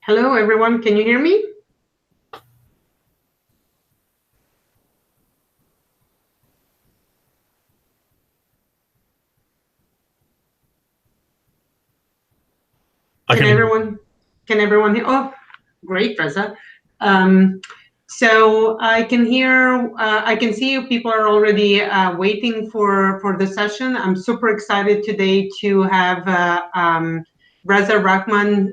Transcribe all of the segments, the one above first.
Hello, everyone. Can you hear me? Can everyone hear? Oh, great, Reza. So I can hear, I can see you. People are already waiting for the session. I'm super excited today to have Reza Rahman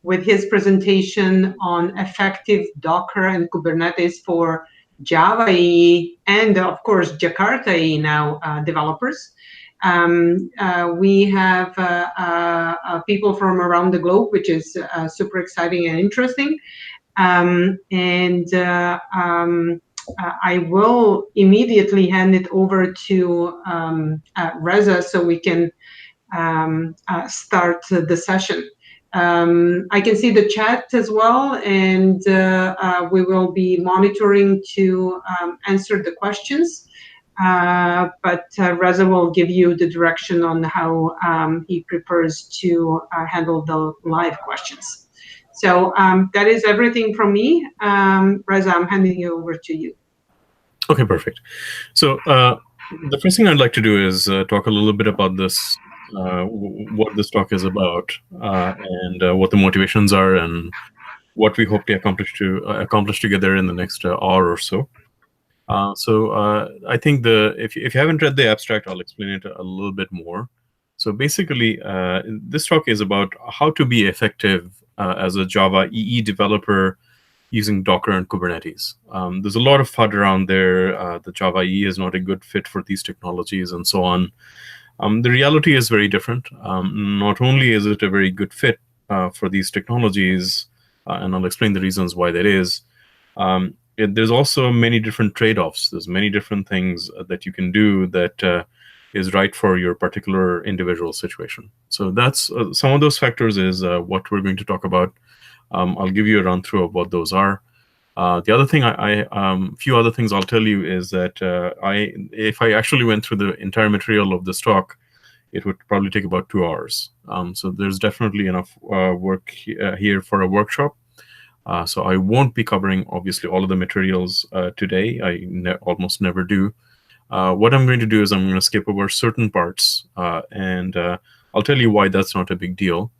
with his presentation on effective Docker and Kubernetes for Java EE and, of course, Jakarta EE now developers. We have people from around the globe, which is super exciting and interesting. I will immediately hand it over to Reza so we can start the session. I can see the chat as well, and we will be monitoring to answer the questions. But Reza will give you the direction on how he prefers to handle the live questions. So that is everything from me. Reza, I'm handing it over to you. Okay, perfect. So the first thing I'd like to do is talk a little bit about this, what this talk is about, and what the motivations are, and what we hope to accomplish together in the next hour or so. I think if you haven't read the abstract, I'll explain it a little bit more. So basically, this talk is about how to be effective as a Java EE developer using Docker and Kubernetes. There's a lot of FUD around there. The Java EE is not a good fit for these technologies and so on. The reality is very different. Not only is it a very good fit for these technologies, and I'll explain the reasons why that is, there's also many different trade-offs. There's many different things that you can do that is right for your particular individual situation. So that's some of those factors is what we're going to talk about. I'll give you a run through of what those are. The other thing, few other things I'll tell you is that if I actually went through the entire material of this talk, it would probably take about 2 hours. So there's definitely enough work here for a workshop. So I won't be covering, obviously, all of the materials today. I almost never do. What I'm going to do is I'm going to skip over certain parts, and I'll tell you why that's not a big deal.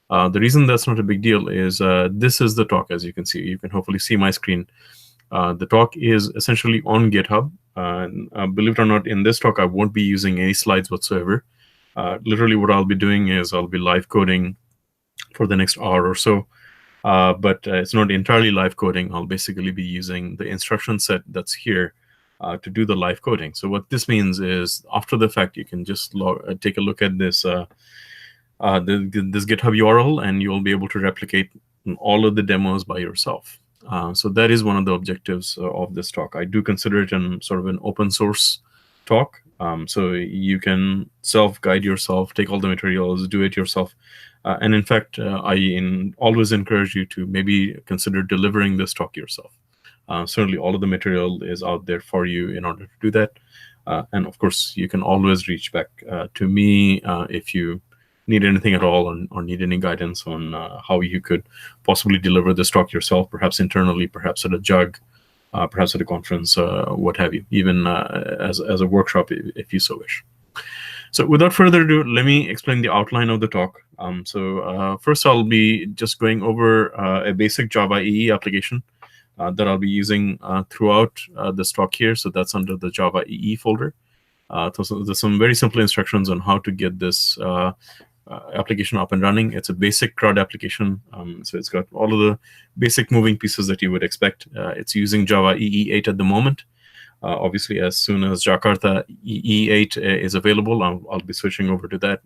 The reason that's not a big deal is this is the talk, as you can see. You can hopefully see my screen. The talk is essentially on GitHub. Believe it or not, in this talk, I won't be using any slides whatsoever. Literally, what I'll be doing is I'll be live coding for the next hour or so. But it's not entirely live coding. I'll basically be using the instruction set that's here to do the live coding. So what this means is, after the fact, you can just take a look at this this GitHub URL, and you'll be able to replicate all of the demos by yourself. So that is one of the objectives of this talk. I do consider it sort of an open source talk. So you can self-guide yourself, take all the materials, do it yourself. And in fact, I always encourage you to maybe consider delivering this talk yourself. Certainly, all of the material is out there for you in order to do that. And of course, you can always reach back to me if you need anything at all, or need any guidance on how you could possibly deliver this talk yourself, perhaps internally, perhaps at a JUG, perhaps at a conference, what have you, even as a workshop if you so wish. So without further ado, let me explain the outline of the talk. First, I'll be just going over a basic Java EE application that I'll be using throughout this talk here. So that's under the Java EE folder. So there's some very simple instructions on how to get this application up and running. It's a basic CRUD application. So it's got all of the basic moving pieces that you would expect. It's using Java EE8 at the moment. Obviously, as soon as Jakarta EE8 is available, I'll be switching over to that.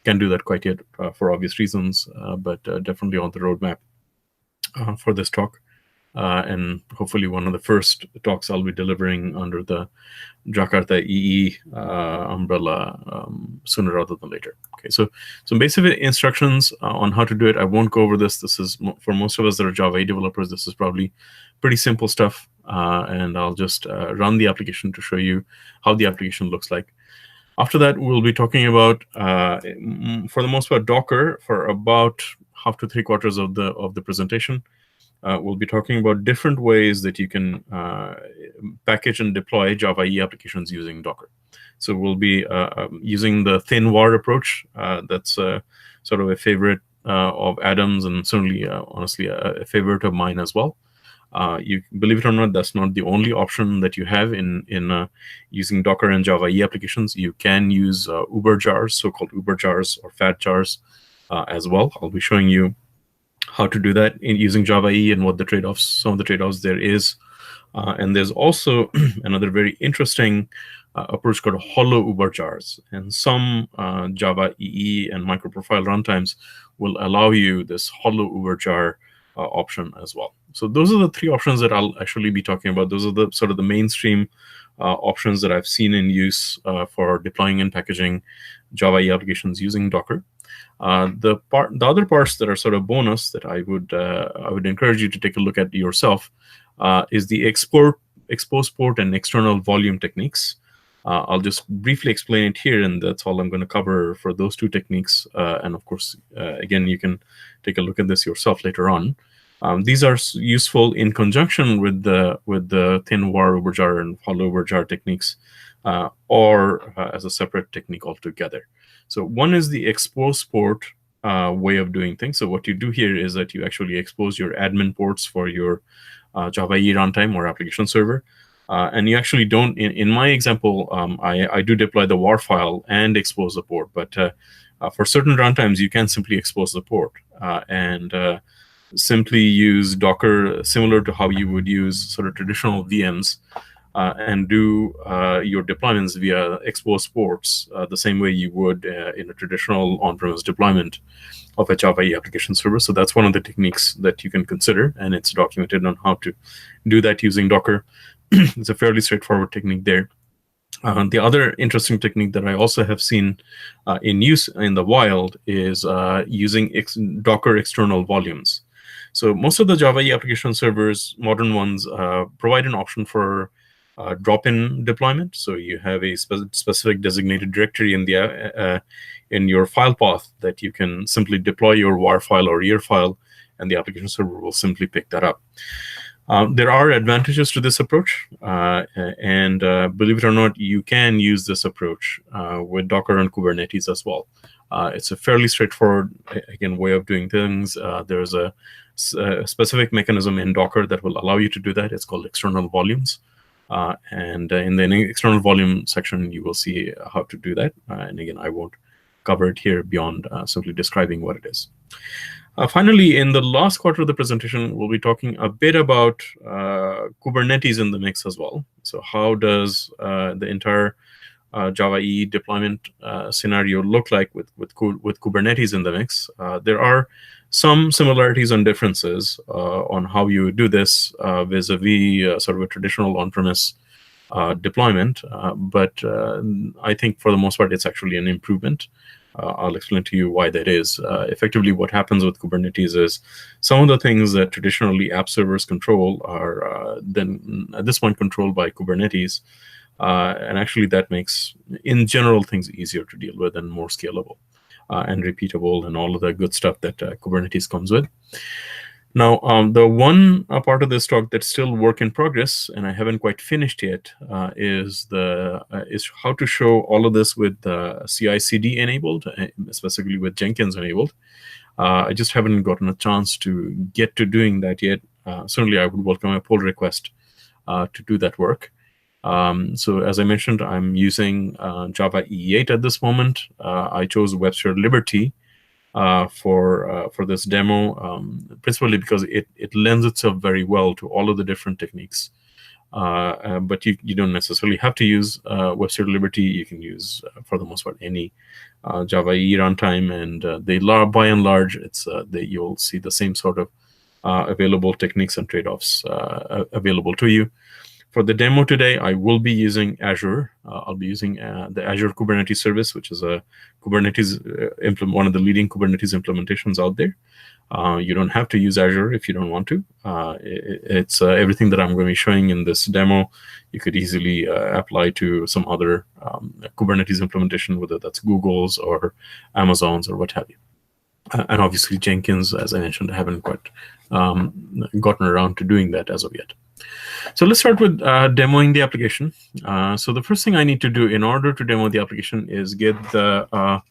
Can't do that quite yet for obvious reasons, but definitely on the roadmap for this talk. And hopefully one of the first talks I'll be delivering under the Jakarta EE umbrella sooner rather than later. Okay, so some basic instructions on how to do it. I won't go over this. This is, for most of us that are Java EE developers, this is probably pretty simple stuff. And I'll just run the application to show you how the application looks like. After that, we'll be talking about, for the most part, Docker for about half to 3/4 of the presentation, we'll be talking about different ways that you can package and deploy Java EE applications using Docker. So we'll be using the thin war approach. That's sort of a favorite of Adam's, and certainly, honestly, a favorite of mine as well. You believe it or not, that's not the only option that you have in using Docker and Java EE applications. You can use Uber jars, so-called Uber jars or fat jars as well. I'll be showing you how to do that in using Java EE and what the trade-offs, some of the trade-offs there is. And there's also another very interesting approach called hollow Uber jars. And some Java EE and microprofile runtimes will allow you this hollow Uber jar option as well. So those are the three options that I'll actually be talking about. Those are the sort of the mainstream options that I've seen in use for deploying and packaging Java EE applications using Docker. The other parts that are sort of bonus that I would encourage you to take a look at yourself is the expose port and external volume techniques. I'll just briefly explain it here, and that's all I'm going to cover for those two techniques. And of course, again, you can take a look at this yourself later on. These are useful in conjunction with the thin war Uber jar and hollow Uber jar techniques, or as a separate technique altogether. So one is the expose port way of doing things. So what you do here is that you actually expose your admin ports for your Java EE runtime or application server. And you actually don't, in my example, I do deploy the WAR file and expose the port. But for certain runtimes, you can simply expose the port and simply use Docker, similar to how you would use sort of traditional VMs, and do your deployments via exposed ports the same way you would in a traditional on-premise deployment of a Java EE application server. So that's one of the techniques that you can consider, and it's documented on how to do that using Docker. It's a fairly straightforward technique there. The other interesting technique that I also have seen in use in the wild is using Docker external volumes. So most of the Java EE application servers, modern ones, provide an option for drop-in deployment. So you have a specific designated directory in the in your file path that you can simply deploy your WAR file or EAR file, and the application server will simply pick that up. There are advantages to this approach, and believe it or not, you can use this approach with Docker and Kubernetes as well. It's a fairly straightforward, again, way of doing things. There's a specific mechanism in Docker that will allow you to do that. It's called external volumes. And in the external volume section, you will see how to do that. And again, I won't cover it here beyond simply describing what it is. Finally, in the last quarter of the presentation, we'll be talking a bit about Kubernetes in the mix as well. So how does the entire Java EE deployment scenario look like with Kubernetes in the mix? There are some similarities and differences on how you do this vis-a-vis sort of a traditional on-premise deployment. But I think for the most part, it's actually an improvement. I'll explain to you why that is. Effectively, what happens with Kubernetes is some of the things that traditionally app servers control are then at this point controlled by Kubernetes. And actually, that makes, in general, things easier to deal with and more scalable and repeatable and all of the good stuff that Kubernetes comes with. Now, the one part of this talk that's still work in progress, and I haven't quite finished yet, is how to show all of this with CI/CD enabled, specifically with Jenkins enabled. I just haven't gotten a chance to get to doing that yet. Certainly, I would welcome a pull request to do that work. So as I mentioned, I'm using Java EE8 at this moment. I chose Web Shared Liberty for this demo, principally because it lends itself very well to all of the different techniques. But you don't necessarily have to use Web Shared Liberty. You can use, for the most part, any Java EE runtime, and by and large, you'll see the same sort of available techniques and trade-offs available to you. For the demo today, I will be using Azure. I'll be using the Azure Kubernetes service, which is a Kubernetes one of the leading Kubernetes implementations out there. You don't have to use Azure if you don't want to. It's everything that I'm going to be showing in this demo. You could easily apply to some other Kubernetes implementation, whether that's Google's or Amazon's or what have you. And obviously Jenkins, as I mentioned, I haven't quite gotten around to doing that as of yet. So let's start with demoing the application. So the first thing I need to do in order to demo the application is get the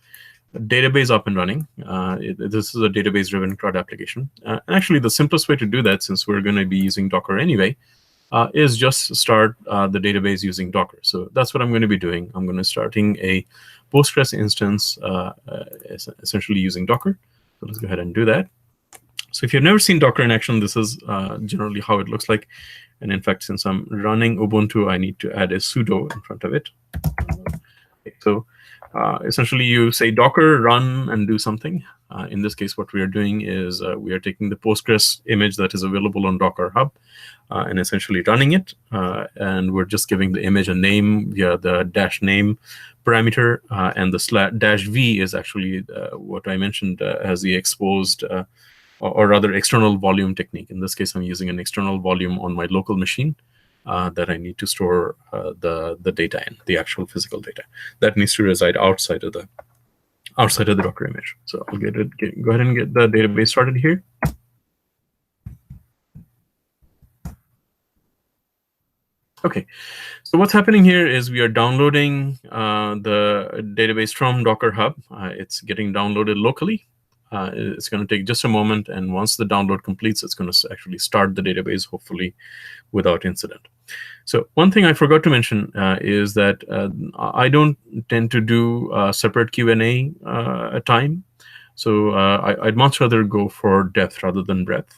database up and running. This is a database-driven CRUD application. Actually, the simplest way to do that, since we're going to be using Docker anyway, is just start the database using Docker. So that's what I'm going to be doing. I'm going to starting a Postgres instance, essentially using Docker. So let's go ahead and do that. So if you've never seen Docker in action, this is generally how it looks like. And in fact, since I'm running Ubuntu, I need to add a sudo in front of it. So essentially, you say Docker run and do something. In this case, what we are doing is we are taking the Postgres image that is available on Docker Hub and essentially running it. And we're just giving the image a name via the -name parameter. And the /v is actually what I mentioned as the exposed or rather external volume technique. In this case, I'm using an external volume on my local machine that I need to store the data in, the actual physical data. That needs to reside outside of the Docker image. So I'll go ahead and get the database started here. Okay, so what's happening here is we are downloading the database from Docker Hub. It's getting downloaded locally. It's going to take just a moment, and once the download completes, it's going to actually start the database, hopefully without incident. So one thing I forgot to mention is that I don't tend to do separate Q&A at time. So I'd much rather go for depth rather than breadth.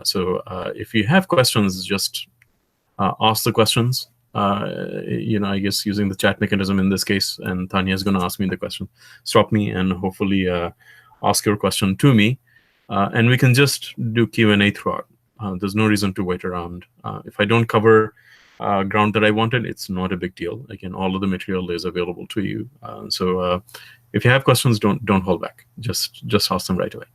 So if you have questions, just ask the questions. I guess using the chat mechanism in this case, and Tanya is going to ask me the question. Stop me and hopefully ask your question to me, and we can just do Q&A throughout. There's no reason to wait around. If I don't cover ground that I wanted, it's not a big deal. Again, all of the material is available to you. So if you have questions, don't hold back. Just ask them right away.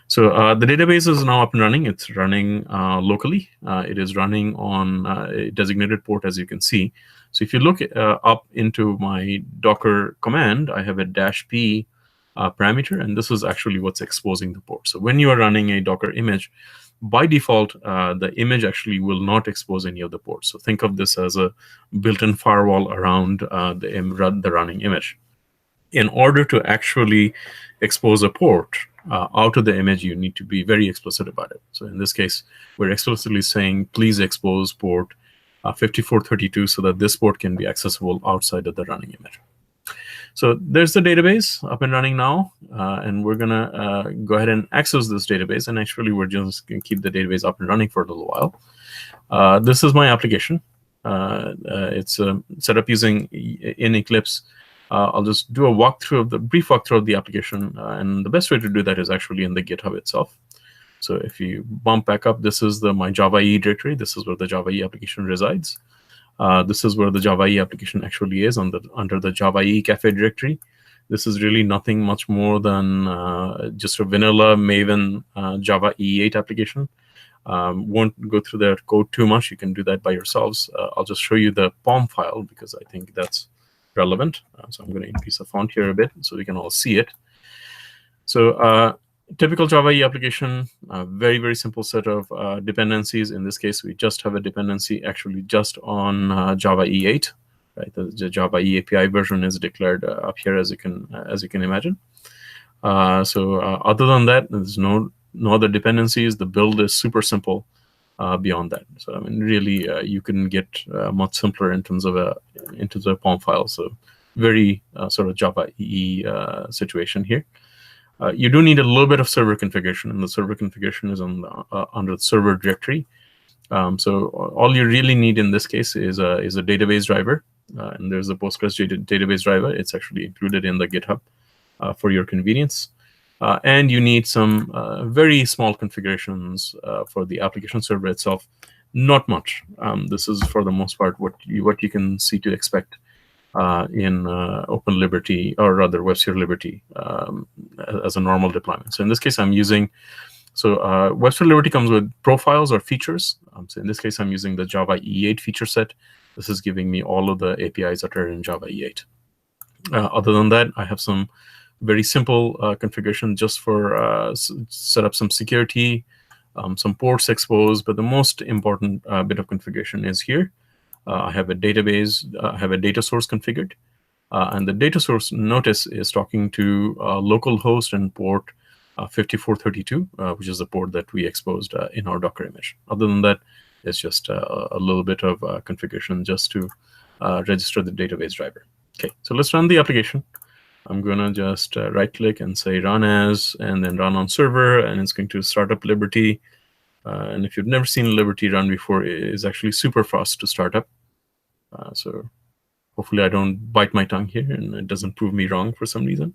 So the database is now up and running. It's running locally. It is running on a designated port, as you can see. So if you look up into my Docker command, I have a -p parameter, and this is actually what's exposing the port. So when you are running a Docker image, by default, the image actually will not expose any of the ports. So think of this as a built-in firewall around the running image. In order to actually expose a port out of the image, you need to be very explicit about it. So in this case, we're explicitly saying, please expose port 5432 so that this port can be accessible outside of the running image. So there's the database up and running now, and we're going to go ahead and access this database. And actually, we're just going to keep the database up and running for a little while. This is my application. It's set up using in Eclipse. I'll just do a brief walkthrough of the application. And the best way to do that is actually in the GitHub itself. So if you bump back up, this is my Java EE directory. This is where the Java EE application resides. This is where the Java EE application actually is under the Java EE Cafe directory. This is really nothing much more than just a vanilla Maven Java EE8 application. Won't go through that code too much. You can do that by yourselves. I'll just show you the POM file because I think that's relevant. So I'm going to increase the font here a bit so we can all see it. So typical Java EE application, a very, very simple set of dependencies. In this case, we just have a dependency actually just on Java EE8. Right, the Java EE API version is declared up here, as you can imagine. So other than that, there's no other dependencies. The build is super simple beyond that. So I mean, really, you can get much simpler in terms of a POM file. So very sort of Java EE situation here. You do need a little bit of server configuration, and the server configuration is under the server directory. So all you really need in this case is a database driver, and there's a Postgres database driver. It's actually included in the GitHub for your convenience. And you need some very small configurations for the application server itself. Not much. This is for the most part what you can see to expect in Open Liberty, or rather WebSphere Liberty, as a normal deployment. So in this case, I'm using, WebSphere Liberty comes with profiles or features. So in this case, I'm using the Java EE8 feature set. This is giving me all of the APIs that are in Java EE8. Other than that, I have some very simple configuration just for set up some security, some ports exposed. But the most important bit of configuration is here. I have a database, I have a data source configured. And the data source, notice, is talking to localhost and port 5432, which is the port that we exposed in our Docker image. Other than that, it's just a little bit of configuration just to register the database driver. Okay, so let's run the application. I'm going to just right-click and say run as, and then run on server, and it's going to start up Liberty. And if you've never seen Liberty run before, it is actually super fast to start up. So hopefully I don't bite my tongue here and it doesn't prove me wrong for some reason.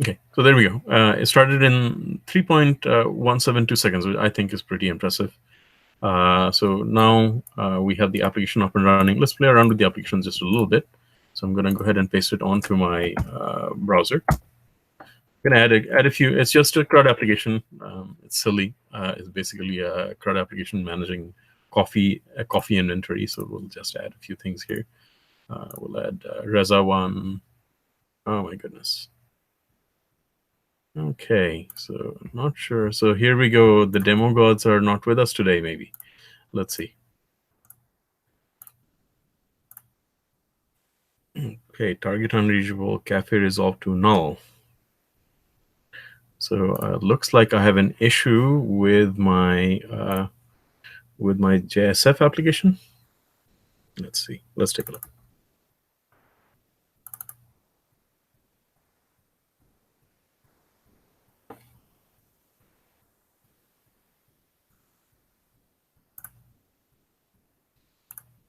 Okay, so there we go. It started in 3.172 seconds, which I think is pretty impressive. So now we have the application up and running. Let's play around with the application just a little bit. So I'm going to go ahead and paste it onto my browser. I'm going to add a few. It's just a CRUD application. It's silly. It's basically a CRUD application managing a coffee inventory. So we'll just add a few things here. We'll add Reza one. Oh my goodness. Okay, so I'm not sure. So here we go. The demo gods are not with us today, maybe. Let's see. Okay, target unreachable, cafe resolved to null. So looks like I have an issue with my JSF application. Let's see. Let's take a look.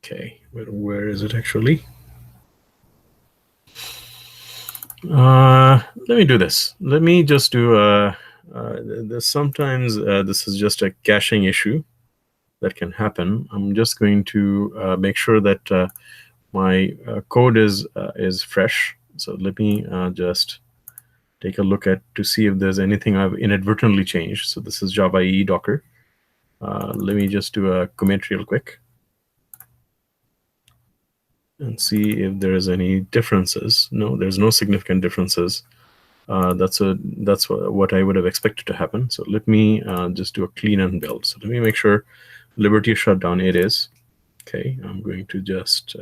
Okay, where is it actually? Let me do this. Let me just do sometimes this is just a caching issue that can happen. I'm just going to make sure that my code is fresh. So let me just take a look to see if there's anything I've inadvertently changed. So this is Java EE Docker. Let me just do a commit real quick and see if there's any differences. No, there's no significant differences. That's what I would have expected to happen. So let me just do a clean and build. So let me make sure Liberty is shut down. It is. Okay, I'm going to just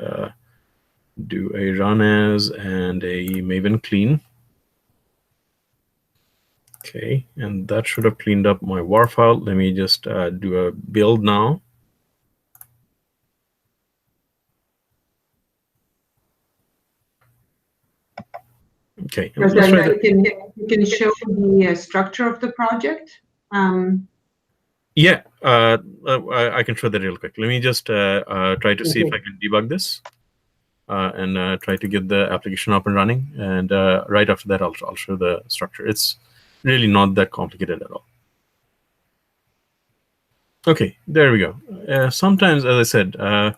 do a run as and a Maven clean. Okay, and that should have cleaned up my war file. Let me just do a build now. Okay. You can show the structure of the project. Yeah, I can show that real quick. Let me just try to see if I can debug this and try to get the application up and running. And right after that, I'll show the structure. It's really not that complicated at all. Okay, there we go. Sometimes, as I said,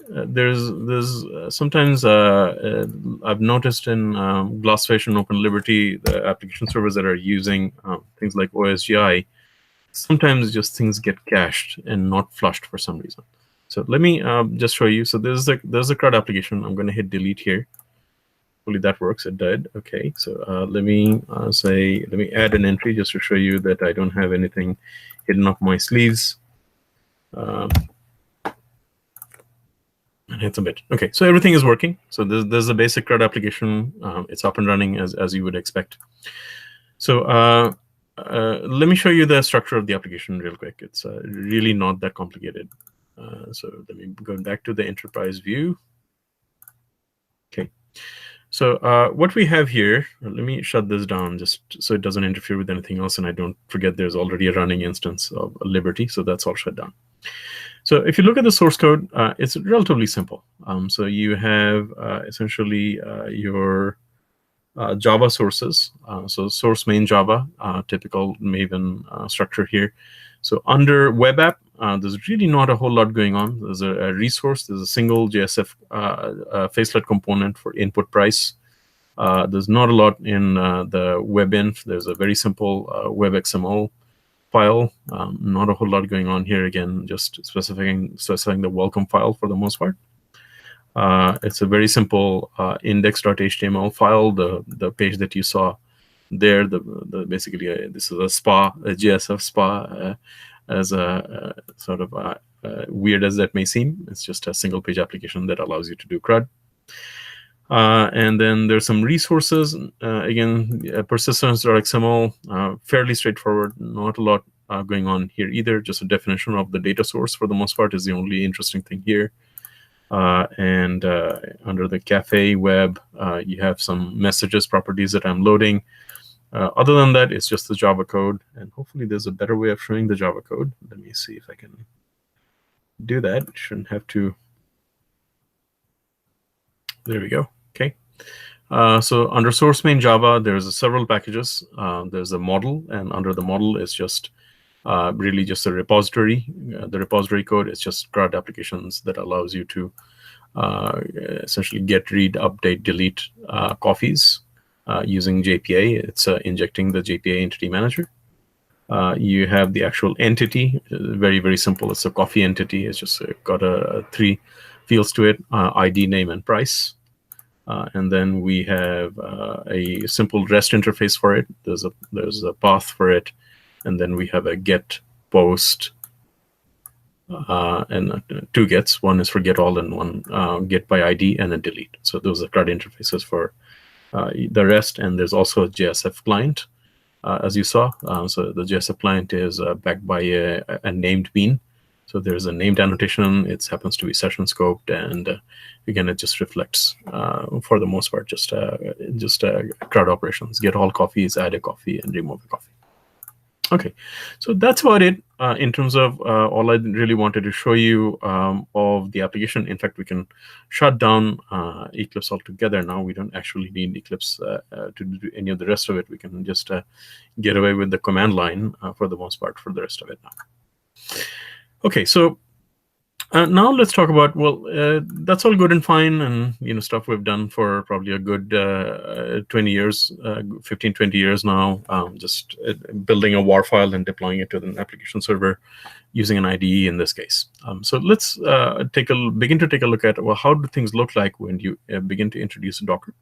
there's sometimes I've noticed in Glassfish and OpenLiberty, the application servers that are using things like OSGI, sometimes just things get cached and not flushed for some reason. So let me just show you. So there's the CRUD application. I'm going to hit delete here. Hopefully that works. It did. Okay. So let me add an entry just to show you that I don't have anything hidden up my sleeves. And hit submit. Okay, so everything is working. So there's a basic CRUD application. It's up and running as you would expect. So let me show you the structure of the application real quick. It's really not that complicated. So let me go back to the enterprise view. Okay. So what we have here, let me shut this down just so it doesn't interfere with anything else, and I don't forget there's already a running instance of Liberty, so that's all shut down. So if you look at the source code, it's relatively simple. So you have essentially your Java sources. So source main Java, typical Maven structure here. So under web app, there's really not a whole lot going on. There's a resource. There's a single JSF facelet component for input price. There's not a lot in the webinf. There's a very simple web.xml file. Not a whole lot going on here. Again, just specifying the welcome file for the most part. It's a very simple index.html file. The page that you saw there, basically this is a SPA, a JSF SPA, as a sort of weird as that may seem. It's just a single page application that allows you to do CRUD. And then there's some resources. Again, persistence.xml, fairly straightforward. Not a lot going on here either. Just a definition of the data source for the most part is the only interesting thing here. And under the cafe web, you have some messages properties that I'm loading. Other than that, it's just the Java code. And hopefully there's a better way of showing the Java code. Let me see if I can do that. Shouldn't have to. There we go. Okay. So under source main Java, there's several packages. There's a model, and under the model is just really just a repository. The repository code is just CRUD applications that allows you to essentially get, read, update, delete coffees using JPA. It's injecting the JPA entity manager. You have the actual entity, very, very simple. It's a coffee entity. It's just got three fields to it, ID, name, and price. And then we have a simple REST interface for it. There's a path for it. And then we have a get, post, and two gets. One is for get all and one get by ID and a delete. So those are CRUD interfaces for the REST. And there's also a JSF client, as you saw. So the JSF client is backed by a named bean. So there's a named annotation. It happens to be session scoped, and again, it just reflects, for the most part, just CRUD operations. Get all coffees, add a coffee, and remove a coffee. Okay, so that's about it in terms of all I really wanted to show you of the application. In fact, we can shut down Eclipse altogether now. We don't actually need Eclipse to do any of the rest of it. We can just get away with the command line for the most part for the rest of it now. Okay, so now let's talk about, well, that's all good and fine, and stuff we've done for probably a good 20 years, 15, 20 years now, just building a WAR file and deploying it to an application server using an IDE in this case. So let's begin to take a look at, well, how do things look like when you begin to introduce Docker?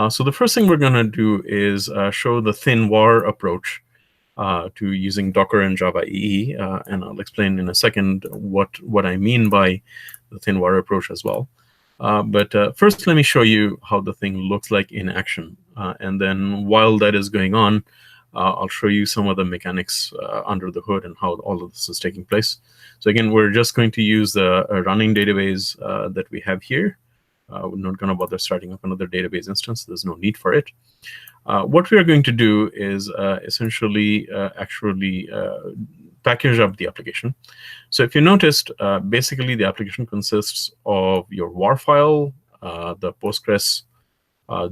So the first thing we're going to do is show the thin WAR approach to using Docker and Java EE, and I'll explain in a second what I mean by the thin WAR approach as well. But first, let me show you how the thing looks like in action. And then while that is going on, I'll show you some of the mechanics under the hood and how all of this is taking place. So again, we're just going to use the running database that we have here. We're not going to bother starting up another database instance. There's no need for it. What we are going to do is essentially actually package up the application. So if you noticed, basically the application consists of your WAR file, the Postgres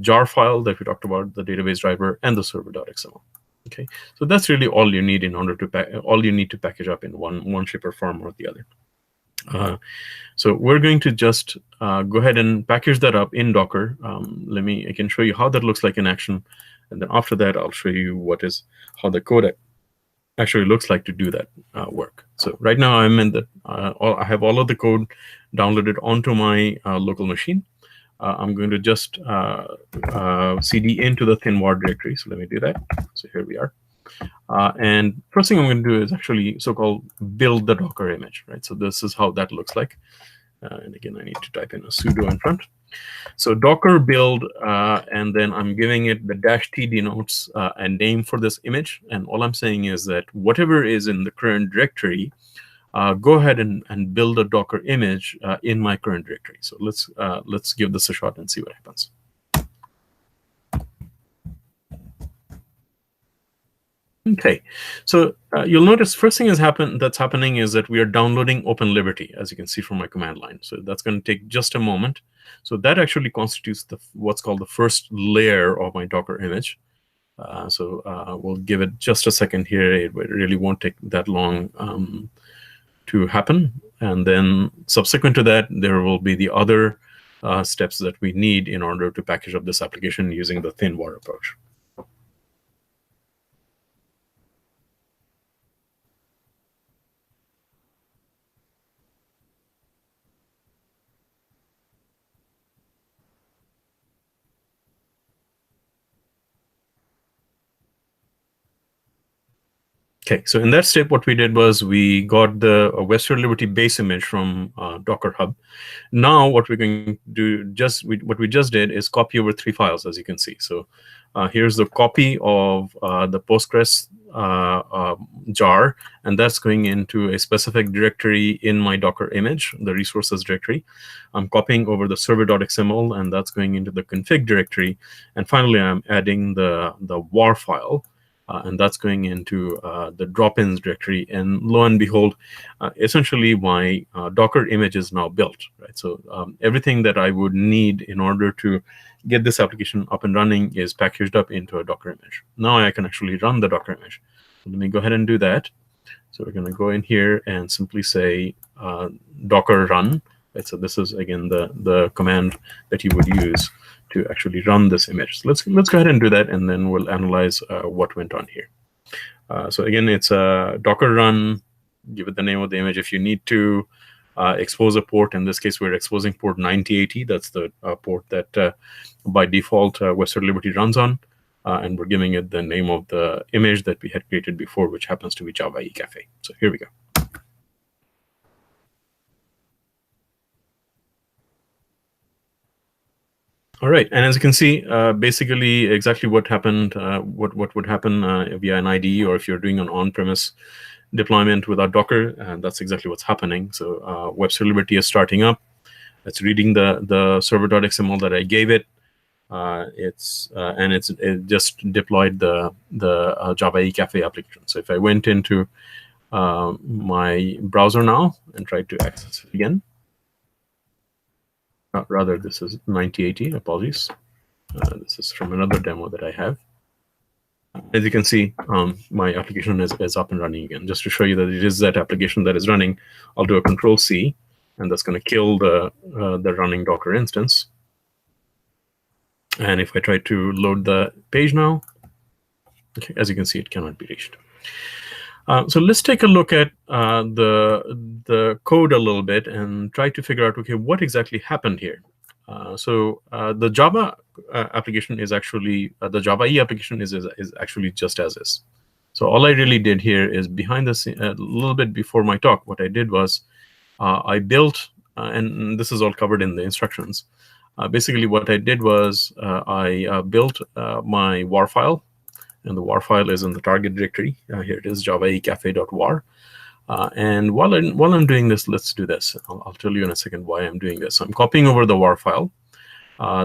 jar file that we talked about, the database driver, and the server.xml. Okay, so that's really all you need in order to all you need to package up in one shape or form or the other. So we're going to just go ahead and package that up in Docker. I can show you how that looks like in action, and then after that, I'll show you how the code actually looks like to do that work. So right now, I'm in I have all of the code downloaded onto my local machine. I'm going to just cd into the thin WAR directory. So let me do that. So here we are. And first thing I'm going to do is actually so-called build the Docker image, right? So this is how that looks like. And again, I need to type in a sudo in front. So Docker build, and then I'm giving it the -t denotes a name for this image. And all I'm saying is that whatever is in the current directory, go ahead and build a Docker image in my current directory. So let's give this a shot and see what happens. Okay, so you'll notice first thing that's happening is that we are downloading Open Liberty, as you can see from my command line. So that's going to take just a moment. So that actually constitutes what's called the first layer of my Docker image. So we'll give it just a second here. It really won't take that long to happen. And then subsequent to that, there will be the other steps that we need in order to package up this application using the thin war approach. Okay, so in that step, what we did was we got the Western Liberty base image from Docker Hub. Now, what we're going to do, what we just did is copy over 3 files, as you can see. So here's the copy of the Postgres jar, and that's going into a specific directory in my Docker image, the resources directory. I'm copying over the server.xml, and that's going into the config directory. And finally, I'm adding the war file. And that's going into the drop-ins directory. And lo and behold, essentially my Docker image is now built, right? So everything that I would need in order to get this application up and running is packaged up into a Docker image. Now I can actually run the Docker image. So let me go ahead and do that. So we're going to go in here and simply say Docker run. Right? So this is, again, the command that you would use to actually run this image. So let's go ahead and do that, and then we'll analyze what went on here. So again, it's a Docker run. Give it the name of the image. If you need to expose a port, in this case, we're exposing port 9080. That's the port that by default Western Liberty runs on. And we're giving it the name of the image that we had created before, which happens to be Java eCafe. So here we go. All right, and as you can see, basically exactly what happened, what would happen via an IDE, or if you're doing an on-premise deployment without Docker, and that's exactly what's happening. So Webster Liberty is starting up. It's reading the server.xml that I gave it. It just deployed the Java eCafe application. So if I went into my browser now and tried to access it again, rather, this is 9080, apologies. This is from another demo that I have. As you can see, my application is up and running again. Just to show you that it is that application that is running, I'll do a Control-C, and that's going to kill the running Docker instance. And if I try to load the page now, okay, as you can see, it cannot be reached. So let's take a look at the code a little bit and try to figure out, okay, what exactly happened here. The Java application is actually, the Java E application is actually just as is. So all I really did here is behind the scene, a little bit before my talk, what I did was I built, and this is all covered in the instructions. Basically, what I did was I built my war file. And the war file is in the target directory. Here it is, java ecafe.war. And while I'm doing this, let's do this. I'll tell you in a second why I'm doing this. So I'm copying over the war file.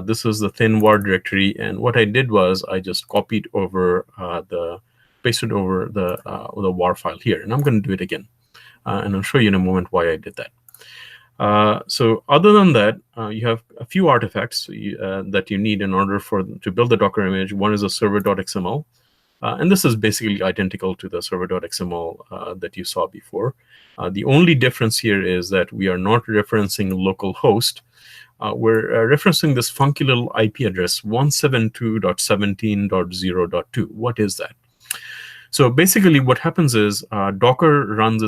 This is the thin war directory. And what I did was I just copied over pasted over the war file here. And I'm going to do it again. And I'll show you in a moment why I did that. So other than that, you have a few artifacts that you need in order to build the Docker image. One is a server.xml. And this is basically identical to the server.xml that you saw before. The only difference here is that we are not referencing localhost. We're referencing this funky little IP address, 172.17.0.2. What is that? So basically what happens is Docker runs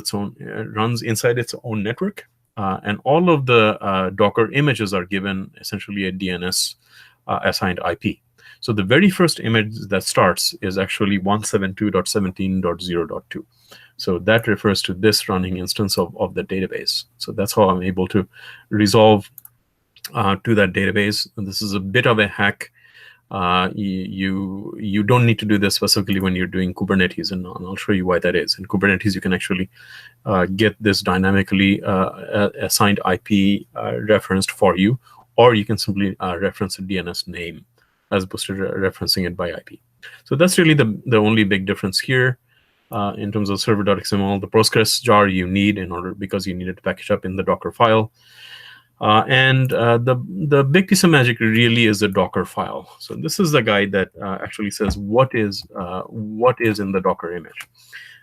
inside its own network. And all of the Docker images are given essentially a DNS assigned IP. So the very first image that starts is actually 172.17.0.2. So that refers to this running instance of the database. So that's how I'm able to resolve to that database. And this is a bit of a hack. You don't need to do this specifically when you're doing Kubernetes, and I'll show you why that is. In Kubernetes, you can actually get this dynamically assigned IP referenced for you, or you can simply reference a DNS name as opposed to referencing it by IP. So that's really the only big difference here in terms of server.xml. The Postgres jar you need because you need it to package up in the Docker file. And the big piece of magic really is the Docker file. So this is the guide that actually says what is in the Docker image.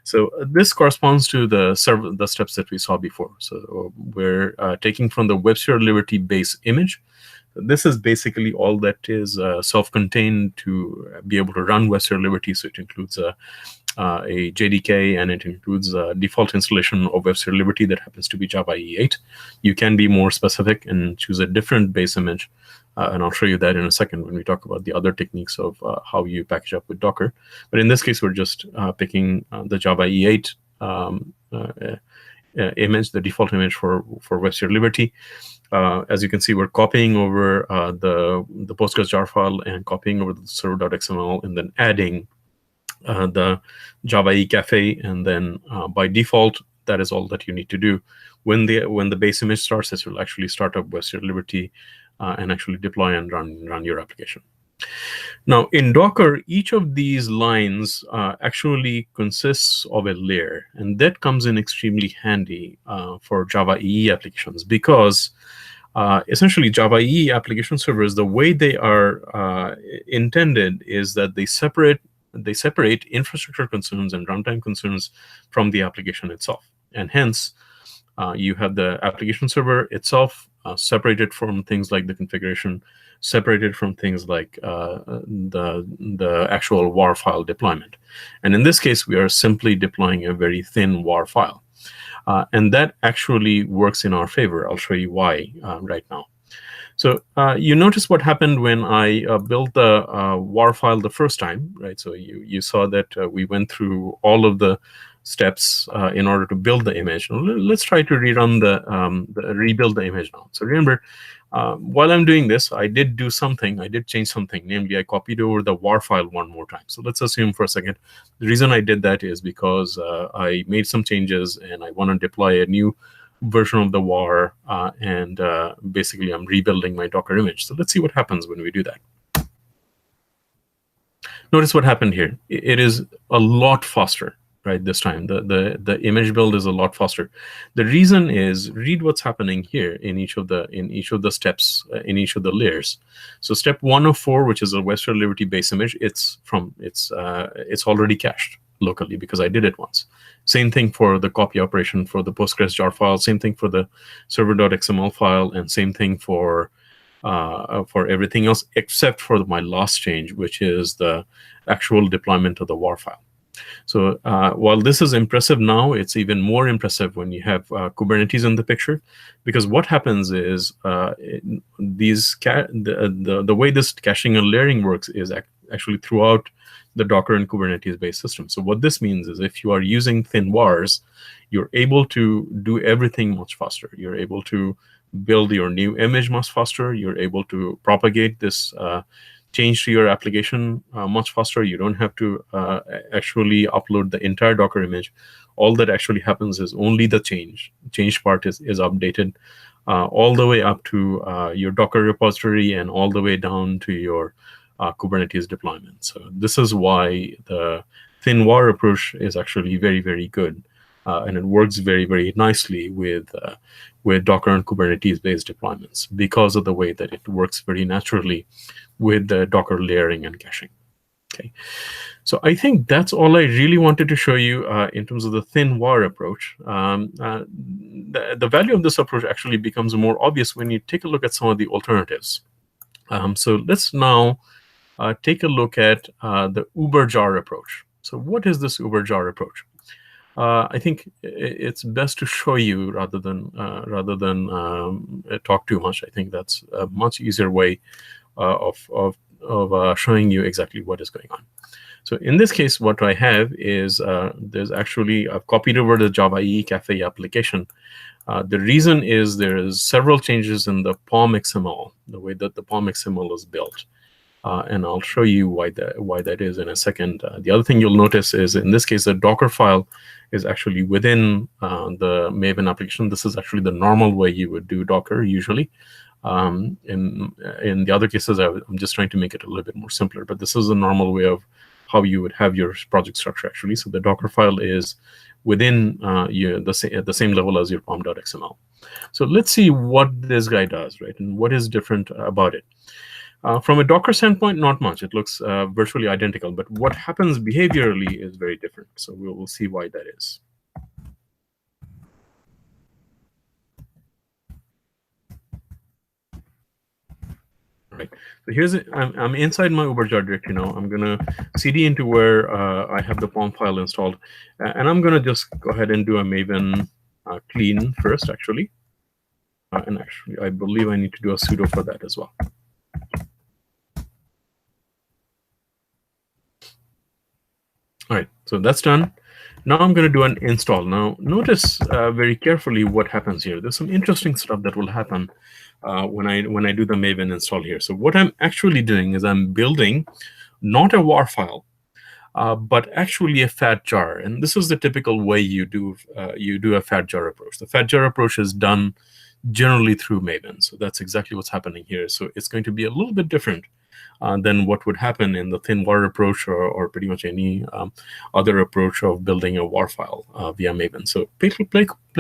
So this corresponds to the steps that we saw before. So we're taking from the WebSphere Liberty base image. This is basically all that is self-contained to be able to run WebSphere Liberty. So it includes a JDK, and it includes a default installation of WebSphere Liberty that happens to be Java EE8. You can be more specific and choose a different base image, and I'll show you that in a second when we talk about the other techniques of how you package up with Docker. But in this case, we're just picking the Java EE8 image, the default image for WebSphere Liberty. As you can see, we're copying over the Postgres jar file and copying over the server.xml, and then adding the Java EE Cafe, and then by default, that is all that you need to do. When the base image starts, it will actually start up WebSphere Liberty and actually deploy and run your application. Now, in Docker, each of these lines actually consists of a layer, and that comes in extremely handy for Java EE applications, because essentially Java EE application servers, the way they are intended is that they separate infrastructure concerns and runtime concerns from the application itself. And hence, you have the application server itself separated from things like the configuration, separated from things like the actual WAR file deployment. And in this case, we are simply deploying a very thin WAR file. And that actually works in our favor. I'll show you why right now. So you notice what happened when I built the WAR file the first time, right? So you saw that we went through all of the steps in order to build the image. Now, let's try to rerun rebuild the image now. So remember, while I'm doing this, I did do something. I did change something. Namely, I copied over the WAR file one more time. So let's assume for a second, the reason I did that is because I made some changes and I want to deploy a new version of the WAR, and basically I'm rebuilding my Docker image. So let's see what happens when we do that. Notice what happened here. It is a lot faster, right? This time, the image build is a lot faster. The reason is, read what's happening here in each of the steps, in each of the layers. So step 1 of 4, which is a WebSphere Liberty base image, it's already cached locally because I did it once. Same thing for the copy operation for the Postgres jar file, same thing for the server.xml file, and same thing for everything else except for my last change, which is the actual deployment of the WAR file. So while this is impressive now, it's even more impressive when you have Kubernetes in the picture, because what happens is the way this caching and layering works is actually throughout the Docker and Kubernetes based system. So what this means is, if you are using thin WARs, you're able to do everything much faster. You're able to build your new image much faster. You're able to propagate this change to your application much faster. You don't have to actually upload the entire Docker image. All that actually happens is only the change part is updated all the way up to your Docker repository and all the way down to your Kubernetes deployment. So this is why the thin WAR approach is actually very, very good. And it works very, very nicely with Docker and Kubernetes-based deployments because of the way that it works very naturally with the Docker layering and caching. Okay, so I think that's all I really wanted to show you in terms of the thin WAR approach. The value of this approach actually becomes more obvious when you take a look at some of the alternatives. So let's now take a look at the Uber jar approach. So what is this Uber jar approach? I think it's best to show you rather than talk too much. I think that's a much easier way of showing you exactly what is going on. So in this case, what I have is I've copied over the Java EE Cafe application. The reason is there is several changes in the POM XML, the way that the POM XML is built. And I'll show you why that is in a second. The other thing you'll notice is, in this case, the Docker file is actually within the Maven application. This is actually the normal way you would do Docker usually. In the other cases, I'm just trying to make it a little bit more simpler, but this is the normal way of how you would have your project structure actually. So the Docker file is within the same level as your pom.xml. So let's see what this guy does, right? And what is different about it. From a Docker standpoint, not much. It looks virtually identical, but what happens behaviorally is very different. So we'll see why that is. Right. So here's it. I'm inside my Uberjar directory now. I'm gonna cd into where I have the POM file installed, and I'm gonna just go ahead and do a Maven clean first, actually. And actually, I believe I need to do a sudo for that as well. All right, so that's done. Now I'm going to do an install. Now notice very carefully what happens here. There's some interesting stuff that will happen when I do the Maven install here. So what I'm actually doing is I'm building not a WAR file, but actually a fat jar. And this is the typical way you do a fat jar approach. The fat jar approach is done generally through Maven. So that's exactly what's happening here. So it's going to be a little bit different than what would happen in the thin WAR approach or pretty much any other approach of building a WAR file via Maven. So pay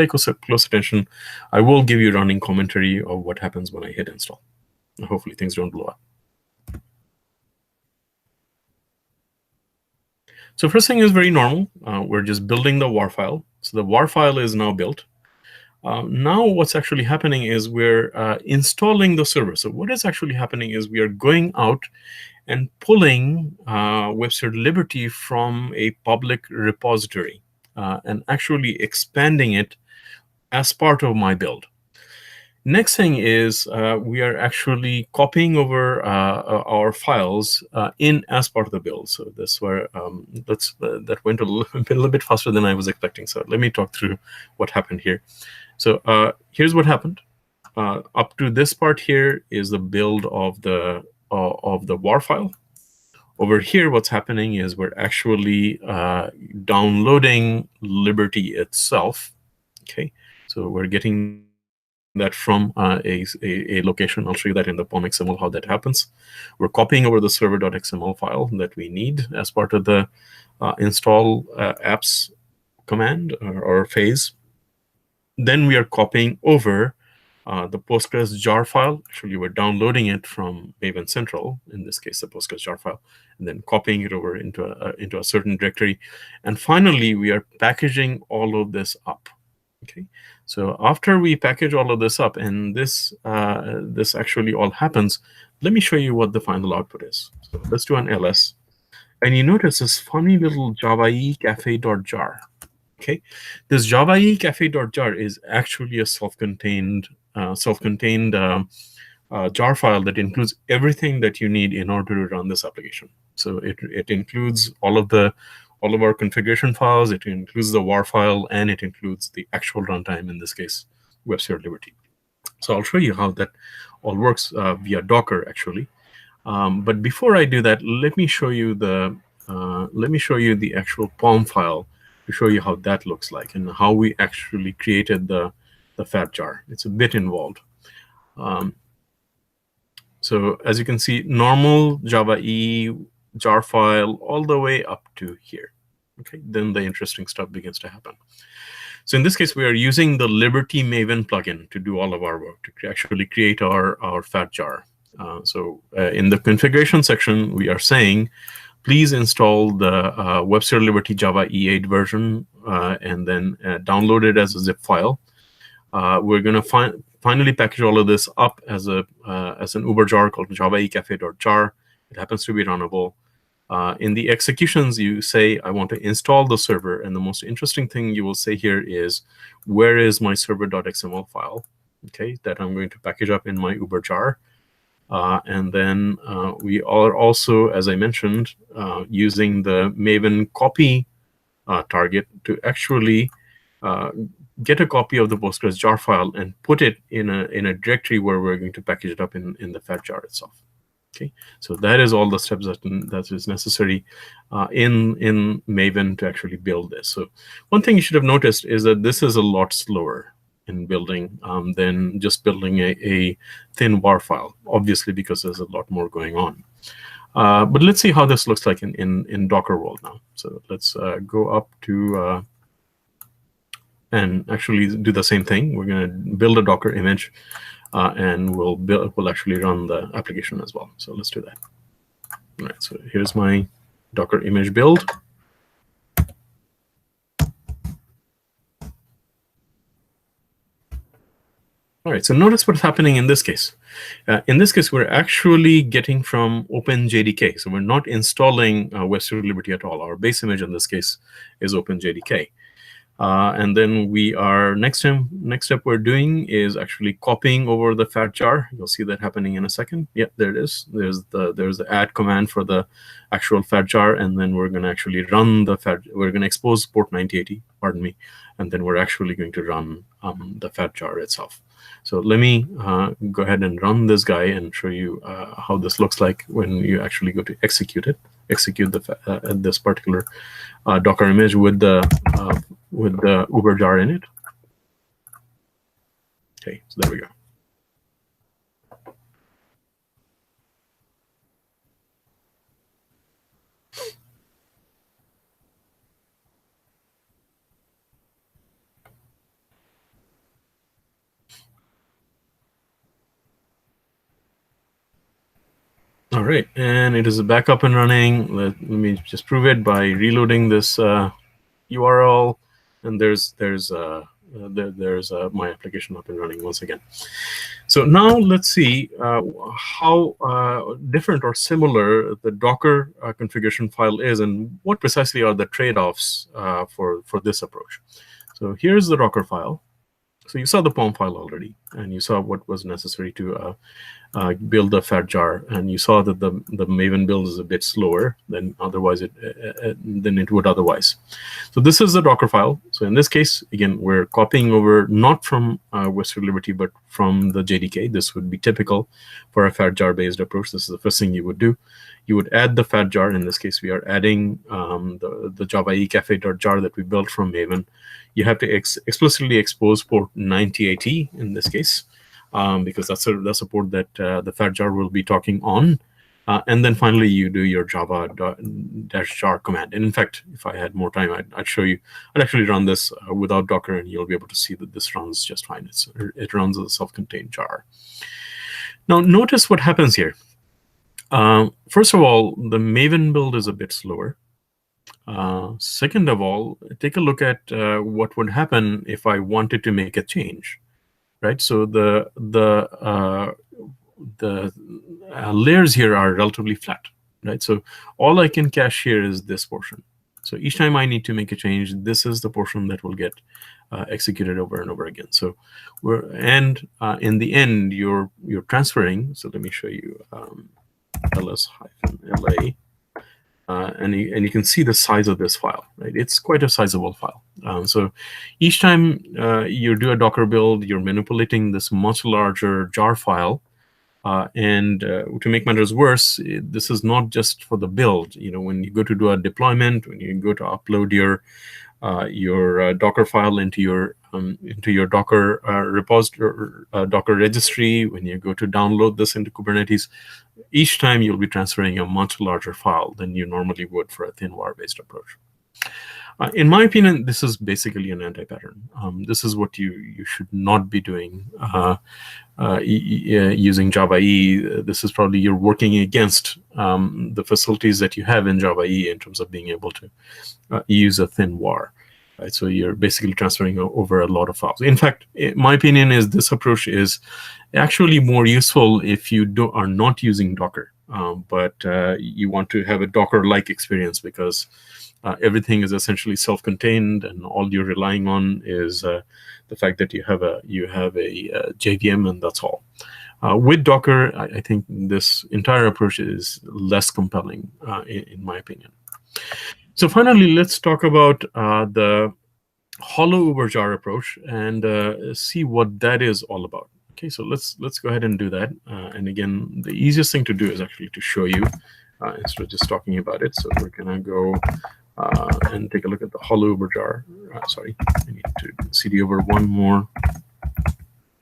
close attention. I will give you running commentary of what happens when I hit install. Hopefully things don't blow up. So first thing is very normal. We're just building the WAR file. So the WAR file is now built. Now what's actually happening is we're installing the server. So what is actually happening is we are going out and pulling Webster Liberty from a public repository and actually expanding it as part of my build. Next thing is we are actually copying over our files in as part of the build. So that's where that went a little bit faster than I was expecting. So let me talk through what happened here. So here's what happened. Up to this part here is the build of the WAR file. Over here, what's happening is we're actually downloading Liberty itself. Okay, so we're getting that from a location. I'll show you that in the POM XML how that happens. We're copying over the server.xml file that we need as part of the install apps command or phase. Then we are copying over the Postgres jar file. Actually, we're downloading it from Maven Central, in this case, the Postgres jar file, and then copying it over into a certain directory. And finally, we are packaging all of this up. Okay, so after we package all of this up, and this actually all happens, let me show you what the final output is. So let's do an ls, and you notice this funny little java-e cafe.jar. Okay, this java-e cafe.jar is actually a self-contained jar file that includes everything that you need in order to run this application. So it includes all of our configuration files, it includes the WAR file, and it includes the actual runtime, in this case, Webster Liberty. So I'll show you how that all works via Docker, actually. But before I do that, let me show you the actual POM file to show you how that looks like and how we actually created the fat jar. It's a bit involved. So as you can see, normal Java-E jar file all the way up to here. Okay, then the interesting stuff begins to happen. So in this case, we are using the Liberty Maven plugin to do all of our work, to actually create our fat jar. In the configuration section, we are saying, please install the Webster Liberty Java E8 version and then download it as a zip file. We're going to finally package all of this up as an Uber jar called java-e-cafe.jar. It happens to be runnable. In the executions, you say, I want to install the server. And the most interesting thing you will say here is, where is my server.xml file? Okay, that I'm going to package up in my Uber jar. And then we are also, as I mentioned, using the Maven copy target to actually get a copy of the Postgres jar file and put it in a directory where we're going to package it up in the fat jar itself. Okay, so that is all the steps that is necessary in Maven to actually build this. So one thing you should have noticed is that this is a lot slower in building than just building a thin WAR file, obviously, because there's a lot more going on. But let's see how this looks like in Docker world now. So let's go up to and actually do the same thing. We're going to build a Docker image. and we'll actually run the application as well. So let's do that. All right, so here's my Docker image build. All right, so notice what's happening in this case. In this case, we're actually getting from OpenJDK. So we're not installing Western Liberty at all. Our base image in this case is OpenJDK. And then we are next step we're doing is actually copying over the fat jar. You'll see that happening in a second. Yeah, there it is. There's the add command for the actual fat jar, and then we're going to actually run the fat. We're going to expose port 9080. Pardon me, and then we're actually going to run the fat jar itself. So let me go ahead and run this guy and show you how this looks like when you actually go to execute it. Execute this particular Docker image with the Uber jar in it. Okay, so there we go. All right, and it is back up and running. Let me just prove it by reloading this URL, and there's my application up and running once again. So now let's see how different or similar the Docker configuration file is, and what precisely are the trade-offs for this approach. So here's the Docker file. So you saw the POM file already, and you saw what was necessary to build the fat jar, and you saw that the Maven build is a bit slower than otherwise than it would otherwise. So this is the Docker file. So in this case, again, we're copying over not from Western Liberty, but from the JDK. This would be typical for a fat jar based approach. This is the first thing you would do. You would add the fat jar. In this case, we are adding the Java EE cafe.jar that we built from Maven. You have to explicitly expose port 9080 in this case, because that's a port that the fat jar will be talking on. And then finally, you do your java-jar command. And in fact, if I had more time, I'd show you. I'd actually run this without Docker, and you'll be able to see that this runs just fine. It runs as a self-contained jar. Now, notice what happens here. First of all, the Maven build is a bit slower. Second of all, take a look at what would happen if I wanted to make a change, right? So the layers here are relatively flat, right? So all I can cache here is this portion. So each time I need to make a change, this is the portion that will get executed over and over again. So in the end, you're transferring. So let me show you ls-la. And you can see the size of this file, right? It's quite a sizable file. So each time you do a Docker build, you're manipulating this much larger jar file. And to make matters worse, this is not just for the build. You know, when you go to do a deployment, when you go to upload your Docker file into your Docker repository, Docker registry, when you go to download this into Kubernetes, each time you'll be transferring a much larger file than you normally would for a thin var-based approach. In my opinion, this is basically an anti-pattern. This is what you should not be doing using Java EE. This is probably you're working against the facilities that you have in Java EE in terms of being able to use a thin var. Right? So you're basically transferring over a lot of files. In fact, my opinion is this approach is actually more useful if you are not using Docker, but you want to have a Docker-like experience, because everything is essentially self-contained, and all you're relying on is the fact that you have a JVM, and that's all. With Docker, I think this entire approach is less compelling, in my opinion. So finally, let's talk about the hollow Uber jar approach and see what that is all about. Okay, so let's go ahead and do that. And again, the easiest thing to do is actually to show you instead of just talking about it. So we're gonna go and take a look at the hollow Uber jar. Sorry, I need to cd over one more.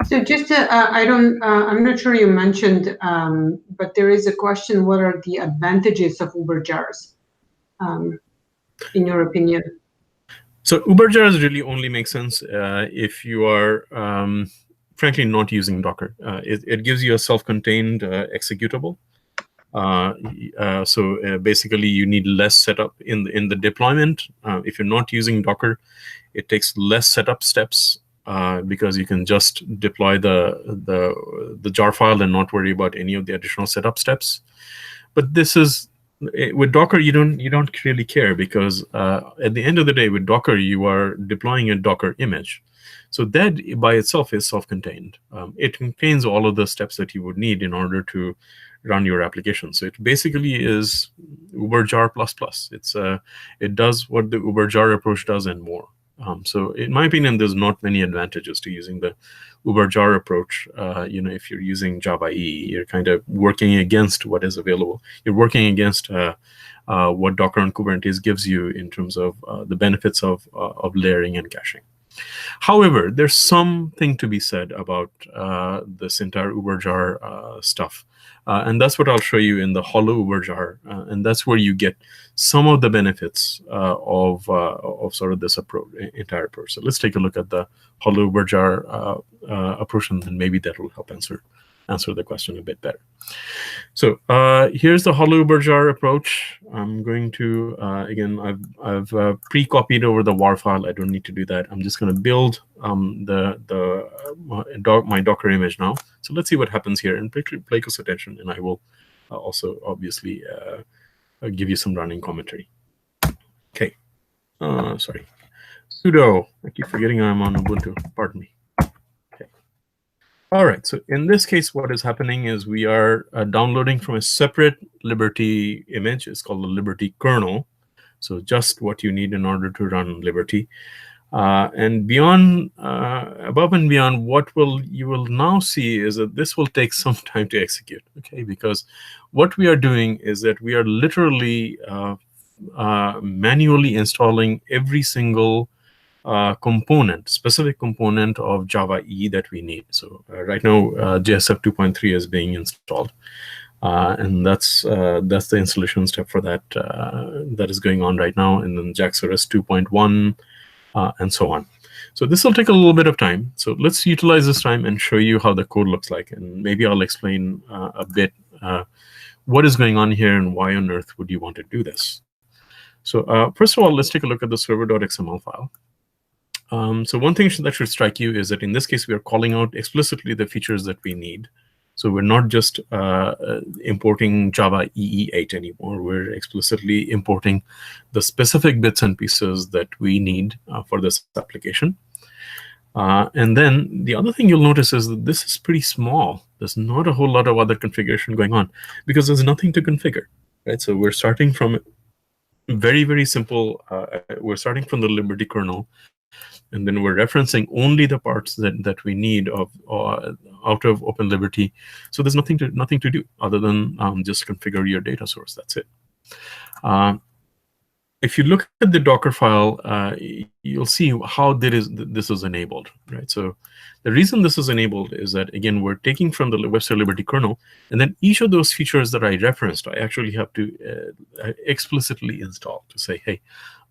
So just I'm not sure you mentioned, but there is a question: what are the advantages of Uber jars, in your opinion? So Uber jars really only make sense if you are frankly not using Docker. It gives you a self-contained executable. So basically, you need less setup in the deployment. If you're not using Docker, it takes less setup steps because you can just deploy the jar file and not worry about any of the additional setup steps. But this is with Docker, you don't really care, because at the end of the day, with Docker, you are deploying a Docker image. So that by itself is self-contained. It contains all of the steps that you would need in order to run your application. So it basically is Uber Jar plus. It does what the Uber Jar approach does and more. So in my opinion, there's not many advantages to using the Uber Jar approach. If you're using Java EE, you're kind of working against what is available. You're working against what Docker and Kubernetes gives you in terms of the benefits of layering and caching. However, there's something to be said about this entire Uber Jar stuff. And that's what I'll show you in the hollow Uber Jar. And that's where you get some of the benefits of sort of this entire approach. So let's take a look at the hollow Uber Jar approach, and then maybe that will help answer the question a bit better. So here's the hollow Uber Jar approach. I'm going to, again, I've pre-copied over the WAR file. I don't need to do that. I'm just going to build my Docker image now. So let's see what happens here, and pay close attention, and I will also obviously give you some running commentary. Okay, sorry. Sudo, I keep forgetting I'm on Ubuntu, pardon me. All right, so in this case, what is happening is we are downloading from a separate Liberty image. It's called the Liberty kernel. So just what you need in order to run Liberty. And beyond, above and beyond, what you will now see is that this will take some time to execute, okay? Because what we are doing is that we are literally manually installing every single specific component of Java EE that we need. So right now, JSF 2.3 is being installed, and that's the installation step for that that is going on right now. And then JAX-RS 2.1, and so on. So this will take a little bit of time. So let's utilize this time and show you how the code looks like, and maybe I'll explain a bit what is going on here and why on earth would you want to do this. So first of all, let's take a look at the server.xml file. So one thing that should strike you is that in this case, we are calling out explicitly the features that we need. So we're not just importing Java EE8 anymore. We're explicitly importing the specific bits and pieces that we need for this application. And then the other thing you'll notice is that this is pretty small. There's not a whole lot of other configuration going on because there's nothing to configure, right? So we're starting from very, very simple. We're starting from the Liberty kernel. And then we're referencing only the parts that we need out of Open Liberty. So there's nothing to do other than just configure your data source. That's it. If you look at the Docker file, you'll see how this is enabled, right? So the reason this is enabled is that, again, we're taking from the Webster Liberty kernel, and then each of those features that I referenced, I actually have to explicitly install to say, hey,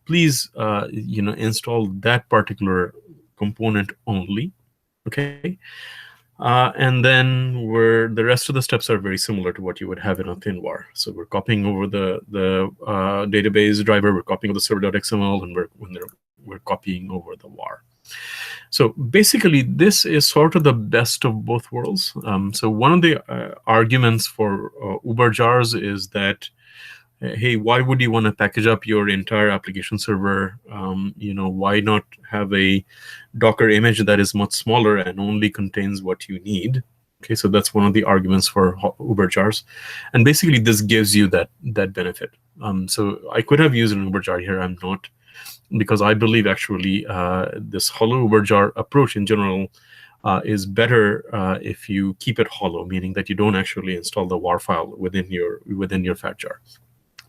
please, install that particular component only, okay? And then the rest of the steps are very similar to what you would have in a thin var. So we're copying over the database driver, we're copying over the server.xml, and we're copying over the var. So basically, this is sort of the best of both worlds. So one of the arguments for Uber jars is that, hey, why would you want to package up your entire application server? Why not have a Docker image that is much smaller and only contains what you need? Okay, so that's one of the arguments for Uber jars. And basically, this gives you that benefit. So I could have used an Uber jar here. I'm not, because I believe actually this hollow Uber jar approach in general is better if you keep it hollow, meaning that you don't actually install the war file within your fat jar.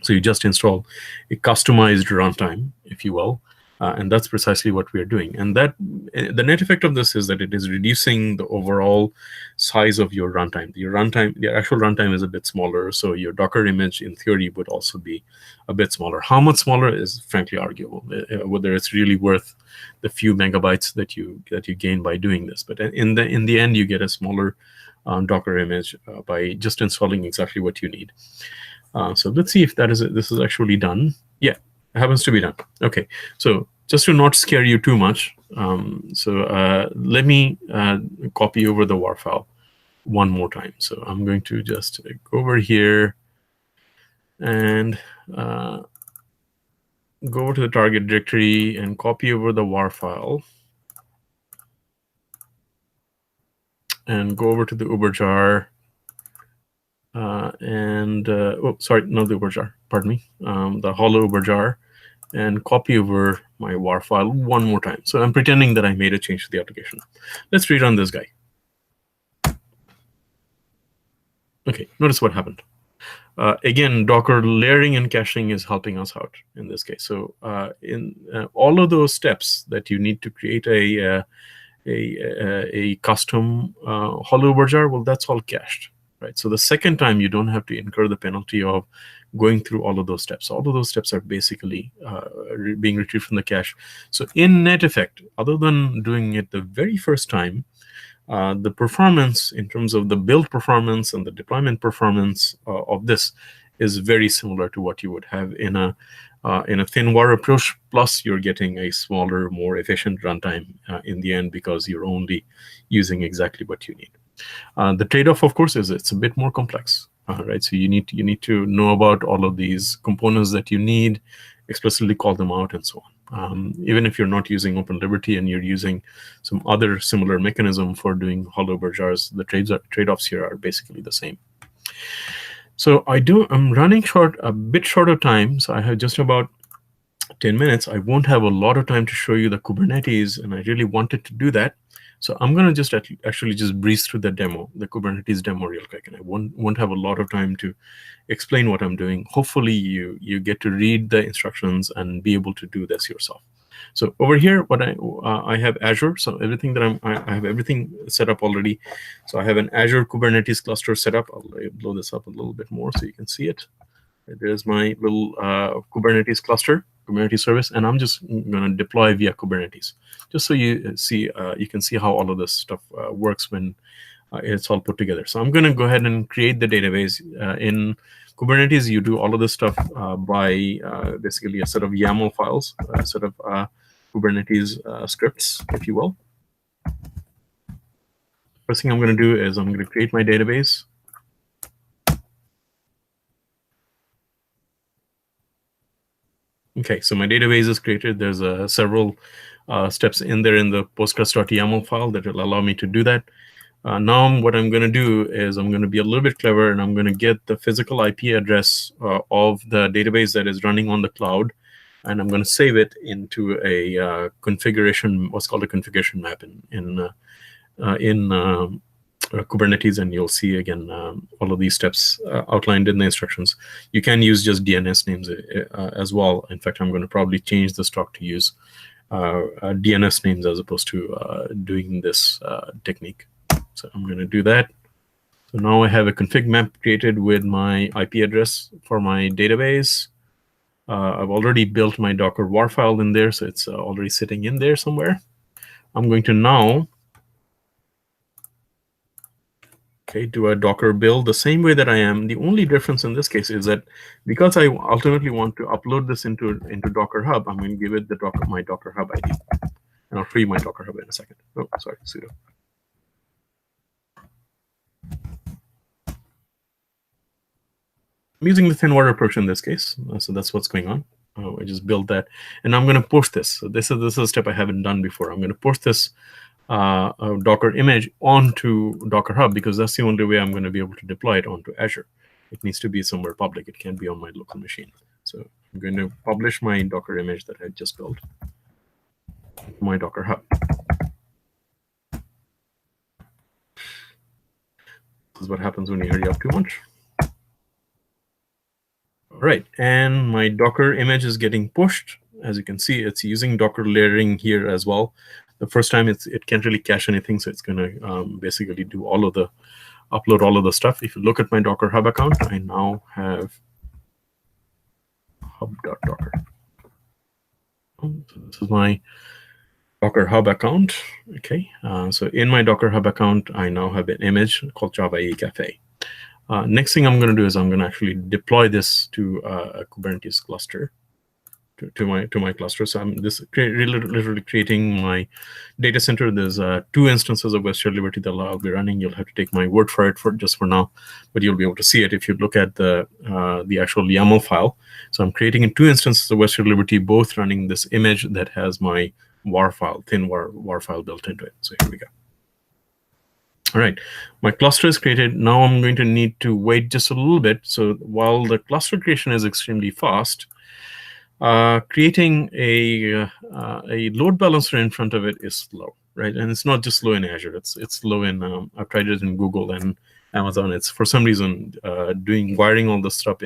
So you just install a customized runtime, if you will, And that's precisely what we are doing. And that the net effect of this is that it is reducing the overall size of your runtime. The actual runtime is a bit smaller, so your Docker image, in theory, would also be a bit smaller. How much smaller is frankly arguable, whether it's really worth the few megabytes that you gain by doing this. But in the end, you get a smaller Docker image by just installing exactly what you need. So let's see if this is actually done. Yeah. Happens to be done. Okay, so just to not scare you too much, let me copy over the WAR file one more time. So I'm going to just go over here and go over to the target directory and copy over the WAR file and go over to the Uber jar oh, sorry, not the Uber jar, pardon me, the hollow Uber jar, and copy over my WAR file one more time. So I'm pretending that I made a change to the application. Let's rerun this guy. Okay, notice what happened. Again, Docker layering and caching is helping us out in this case. So in all of those steps that you need to create a custom hollow Uber jar, well, that's all cached. Right. So the second time, you don't have to incur the penalty of going through all of those steps. All of those steps are basically being retrieved from the cache. So in net effect, other than doing it the very first time, the performance in terms of the build performance and the deployment performance of this is very similar to what you would have in a thin WAR approach. Plus, you're getting a smaller, more efficient runtime in the end because you're only using exactly what you need. The trade-off, of course, is it's a bit more complex, right? So you need to know about all of these components that you need, explicitly call them out, and so on. Even if you're not using OpenLiberty and you're using some other similar mechanism for doing hollow Uber jars, the trade-offs here are basically the same. So I'm running a bit short of time. So I have just about 10 minutes. I won't have a lot of time to show you the Kubernetes, and I really wanted to do that. So I'm going to just actually just breeze through the Kubernetes demo real quick, and I won't have a lot of time to explain what I'm doing. Hopefully you get to read the instructions and be able to do this yourself. So over here, what I have Azure. So everything that I have everything set up already. So I have an Azure Kubernetes cluster set up. I'll blow this up a little bit more so you can see it. There's my little Kubernetes cluster, Kubernetes service, and I'm just going to deploy via Kubernetes, just so you can see how all of this stuff works when it's all put together. So I'm going to go ahead and create the database. In Kubernetes, you do all of this stuff by basically a set of YAML files, a set of Kubernetes scripts, if you will. First thing I'm going to do is I'm going to create my database. Okay, so my database is created. There's several steps in there in the postgres.yaml file that will allow me to do that. Now what I'm going to do is I'm going to be a little bit clever, and I'm going to get the physical IP address of the database that is running on the cloud, and I'm going to save it into a configuration, what's called a configuration map in Kubernetes, and you'll see again all of these steps outlined in the instructions. You can use just DNS names as well. In fact, I'm going to probably change the stock to use DNS names as opposed to doing this technique. So I'm going to do that. So now I have a config map created with my IP address for my database. I've already built my Docker WAR file in there, so it's already sitting in there somewhere. I'm going to now do a Docker build the same way that I am. The only difference in this case is that because I ultimately want to upload this into Docker Hub, I'm going to give it my Docker Hub ID. And I'll free my Docker Hub in a second. Oh, sorry, sudo. I'm using the thin WAR approach in this case, so that's what's going on. I just built that, and I'm going to push this. So this is a step I haven't done before. I'm going to push this Docker image onto Docker Hub because that's the only way I'm going to be able to deploy it onto Azure. It needs to be somewhere public. It can't be on my local machine. So I'm going to publish my Docker image that I just built into my Docker Hub. This is what happens when you hurry up too much. All right, and my Docker image is getting pushed. as you can see, it's using Docker layering here as well. The first time it can't really cache anything, so it's going to basically do all of the upload all of the stuff. If you look at my Docker Hub account, I now have hub.docker. So this is my Docker Hub account. Okay, so in my Docker Hub account, I now have an image called Java EE Cafe. Next thing I'm going to do is I'm going to actually deploy this to a Kubernetes cluster, to my cluster. So I'm literally creating my data center. There's 2 instances of West Liberty that I'll be running. You'll have to take my word for it just for now, but you'll be able to see it if you look at the actual YAML file. So I'm creating 2 instances of West Liberty, both running this image that has my WAR file, thin WAR file built into it. So here we go. All right, my cluster is created. Now I'm going to need to wait just a little bit. So while the cluster creation is extremely fast, creating a load balancer in front of it is slow, right? And it's not just slow in Azure. It's slow in. I've tried it in Google and Amazon. It's for some reason wiring all this stuff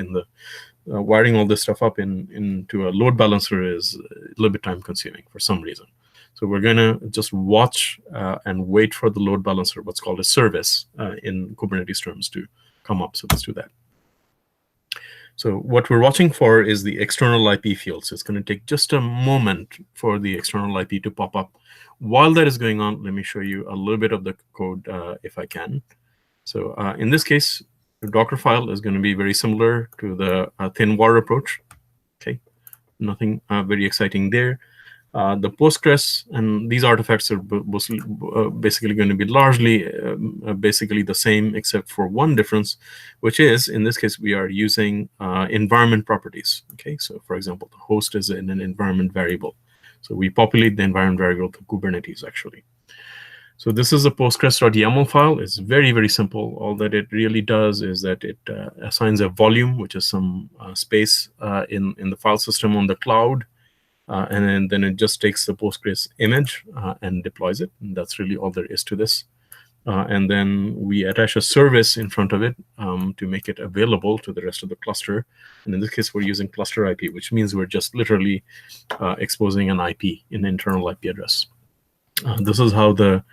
up into a load balancer is a little bit time consuming for some reason. So we're going to just watch and wait for the load balancer, what's called a service in Kubernetes terms, to come up. So let's do that. So what we're watching for is the external IP field. So it's going to take just a moment for the external IP to pop up. While that is going on, let me show you a little bit of the code if I can. So in this case, the Docker file is going to be very similar to the thin WAR approach. Okay, nothing very exciting there. The Postgres and these artifacts are basically going to be largely basically the same, except for one difference, which is, in this case, we are using environment properties. Okay, so for example, the host is in an environment variable. So we populate the environment variable to Kubernetes, actually. So this is a Postgres.yaml file. It's very, very simple. All that it really does is that it assigns a volume, which is some space in the file system on the cloud. And then it just takes the Postgres image and deploys it. And that's really all there is to this. And then we attach a service in front of it to make it available to the rest of the cluster. And in this case, we're using cluster IP, which means we're just literally exposing an IP, an internal IP address. This is how the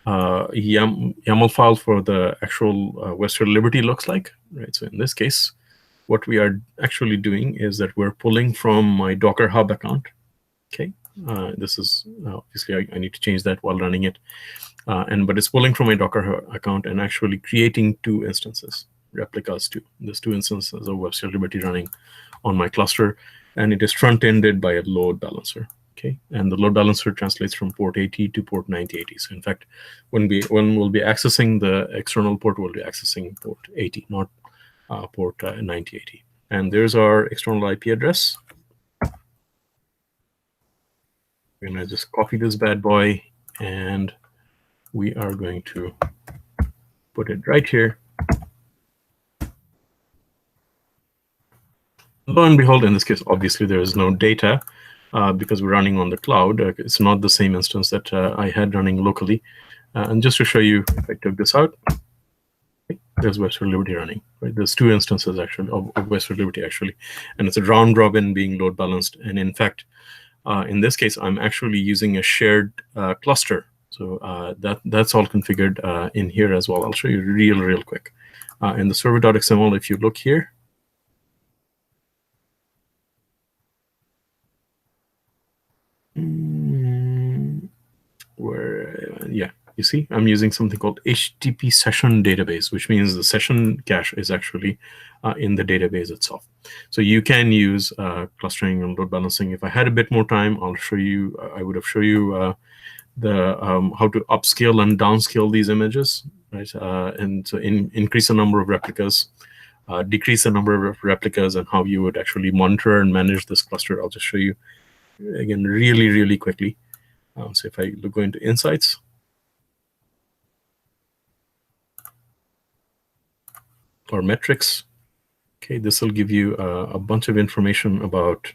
YAML file for the actual Western Liberty looks like, right? So in this case, what we are actually doing is that we're pulling from my Docker Hub account. Okay, this is obviously I need to change that while running it, but it's pulling from my Docker account and actually creating 2 instances, replicas 2. There's 2 instances of Webster Liberty running on my cluster, and it is front-ended by a load balancer. Okay, and the load balancer translates from port 80 to port 9080. So in fact, when we'll be accessing the external port, we'll be accessing port 80, not port 9080. And there's our external IP address. We're going to just copy this bad boy, and we are going to put it right here. Lo and behold, in this case, obviously there is no data because we're running on the cloud. It's not the same instance that I had running locally. And just to show you, if I took this out, there's Western Liberty running. Right? There's 2 instances actually of Western Liberty actually, and it's a round robin being load balanced. And in fact, in this case, I'm actually using a shared cluster. So that's all configured in here as well. I'll show you real quick. In the server.xml, if you look here, you see, I'm using something called HTTP session database, which means the session cache is actually in the database itself. So you can use clustering and load balancing. If I had a bit more time, I'll show you. I would have shown you how to upscale and downscale these images, right? And so increase the number of replicas, decrease the number of replicas, and how you would actually monitor and manage this cluster. I'll just show you again really quickly. So if I go into Insights, or metrics, okay, this will give you a bunch of information about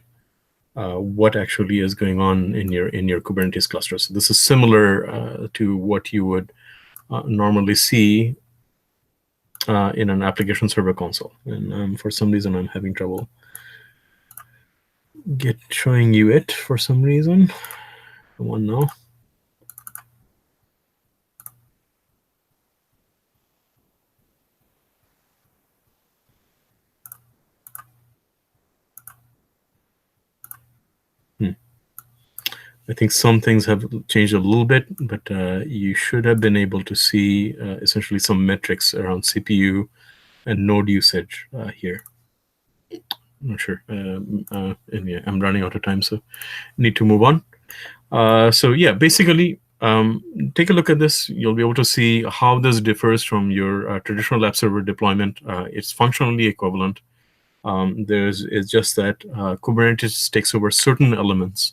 what actually is going on in your Kubernetes cluster. So this is similar to what you would normally see in an application server console. And for some reason, I'm having trouble showing you it for some reason. Come on now. I think some things have changed a little bit, but you should have been able to see essentially some metrics around CPU and node usage here. I'm not sure. And yeah, I'm running out of time, so need to move on. So yeah, basically, take a look at this. You'll be able to see how this differs from your traditional app server deployment. It's functionally equivalent. It's just that Kubernetes takes over certain elements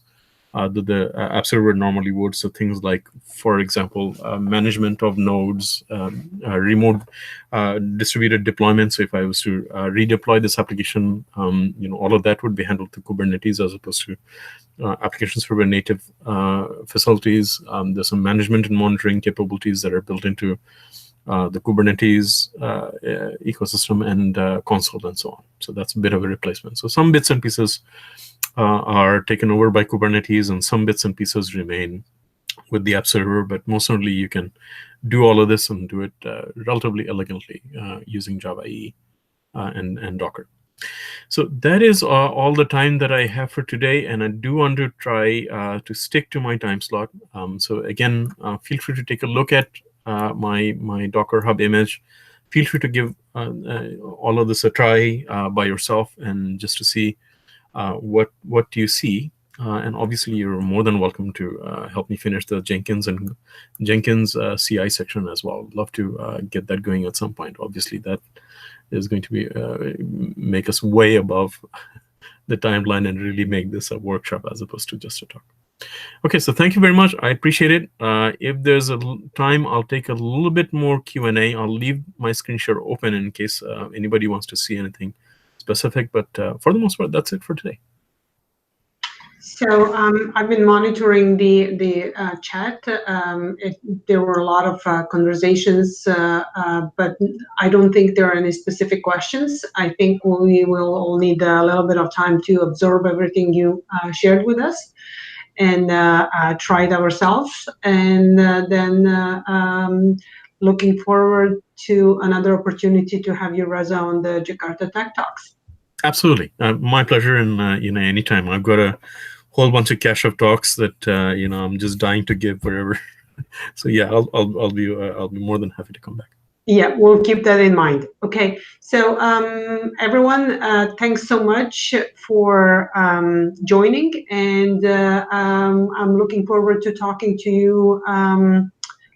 that the app server normally would. So things like, for example, management of nodes, remote distributed deployment. So if I was to redeploy this application, all of that would be handled through Kubernetes as opposed to applications for native facilities. There's some management and monitoring capabilities that are built into the Kubernetes ecosystem and console and so on. So that's a bit of a replacement. So some bits and pieces are taken over by Kubernetes, and some bits and pieces remain with the app server. But most certainly, you can do all of this and do it relatively elegantly using Java EE and Docker. So that is all the time that I have for today, and I do want to try to stick to my time slot. So again, feel free to take a look at my Docker Hub image. Feel free to give all of this a try by yourself, and just to see what do you see. And obviously, you're more than welcome to help me finish the Jenkins CI section as well. Love to get that going at some point. Obviously, that is going to be make us way above the timeline and really make this a workshop as opposed to just a talk. Okay, so thank you very much. I appreciate it. If there's a time, I'll take a little bit more Q&A. I'll leave my screen share open in case anybody wants to see anything specific. But for the most part, that's it for today. So I've been monitoring the chat. There were a lot of conversations, but I don't think there are any specific questions. I think we will all need a little bit of time to absorb everything you shared with us and try it ourselves. And then looking forward to another opportunity to have you, Reza, on the Jakarta TechTalks. Absolutely, my pleasure. And anytime. I've got a whole bunch of cache of talks that I'm just dying to give wherever. So yeah, I'll be more than happy to come back. Yeah, we'll keep that in mind. Okay, so everyone, thanks so much for joining, and I'm looking forward to talking to you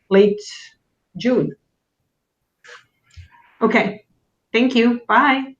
late June. Okay, thank you. Bye.